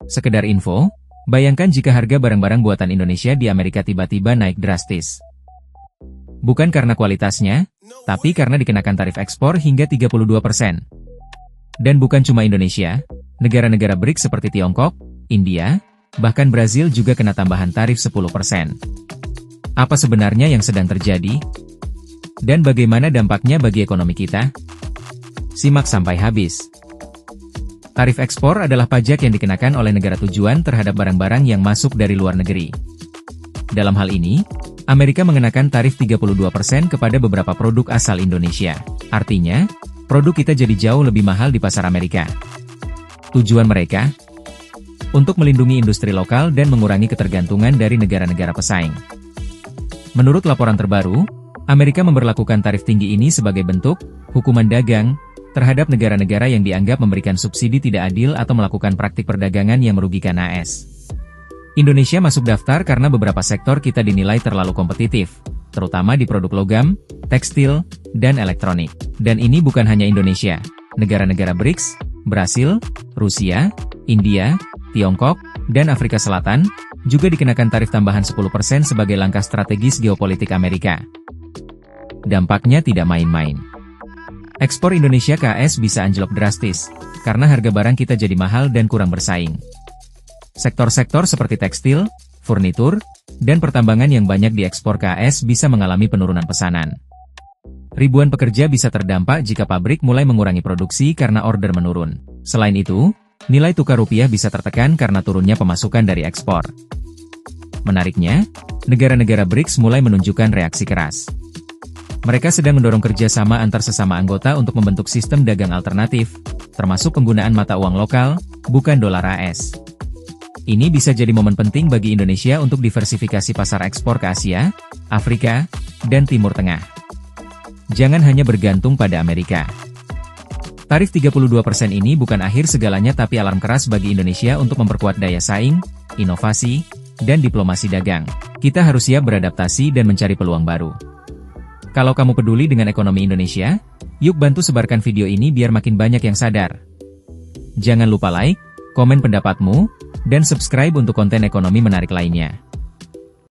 Sekedar info, bayangkan jika harga barang-barang buatan Indonesia di Amerika tiba-tiba naik drastis. Bukan karena kualitasnya, tapi karena dikenakan tarif ekspor hingga 32%. Dan bukan cuma Indonesia, negara-negara BRICS seperti Tiongkok, India, bahkan Brazil juga kena tambahan tarif 10%. Apa sebenarnya yang sedang terjadi? Dan bagaimana dampaknya bagi ekonomi kita? Simak sampai habis. Tarif ekspor adalah pajak yang dikenakan oleh negara tujuan terhadap barang-barang yang masuk dari luar negeri. Dalam hal ini, Amerika mengenakan tarif 32% kepada beberapa produk asal Indonesia. Artinya, produk kita jadi jauh lebih mahal di pasar Amerika. Tujuan mereka? Untuk melindungi industri lokal dan mengurangi ketergantungan dari negara-negara pesaing. Menurut laporan terbaru, Amerika memberlakukan tarif tinggi ini sebagai bentuk hukuman dagang terhadap negara-negara yang dianggap memberikan subsidi tidak adil atau melakukan praktik perdagangan yang merugikan AS. Indonesia masuk daftar karena beberapa sektor kita dinilai terlalu kompetitif, terutama di produk logam, tekstil, dan elektronik. Dan ini bukan hanya Indonesia, negara-negara BRICS, Brasil, Rusia, India, Tiongkok, dan Afrika Selatan, juga dikenakan tarif tambahan 10% sebagai langkah strategis geopolitik Amerika. Dampaknya tidak main-main. Ekspor Indonesia ke AS bisa anjlok drastis, karena harga barang kita jadi mahal dan kurang bersaing. Sektor-sektor seperti tekstil, furnitur, dan pertambangan yang banyak diekspor ke AS bisa mengalami penurunan pesanan. Ribuan pekerja bisa terdampak jika pabrik mulai mengurangi produksi karena order menurun. Selain itu, nilai tukar rupiah bisa tertekan karena turunnya pemasukan dari ekspor. Menariknya, negara-negara BRICS mulai menunjukkan reaksi keras. Mereka sedang mendorong kerjasama antar sesama anggota untuk membentuk sistem dagang alternatif, termasuk penggunaan mata uang lokal, bukan dolar AS. Ini bisa jadi momen penting bagi Indonesia untuk diversifikasi pasar ekspor ke Asia, Afrika, dan Timur Tengah. Jangan hanya bergantung pada Amerika. Tarif 32% ini bukan akhir segalanya tapi alarm keras bagi Indonesia untuk memperkuat daya saing, inovasi, dan diplomasi dagang. Kita harus siap beradaptasi dan mencari peluang baru. Kalau kamu peduli dengan ekonomi Indonesia, yuk bantu sebarkan video ini biar makin banyak yang sadar. Jangan lupa like, komen pendapatmu, dan subscribe untuk konten ekonomi menarik lainnya.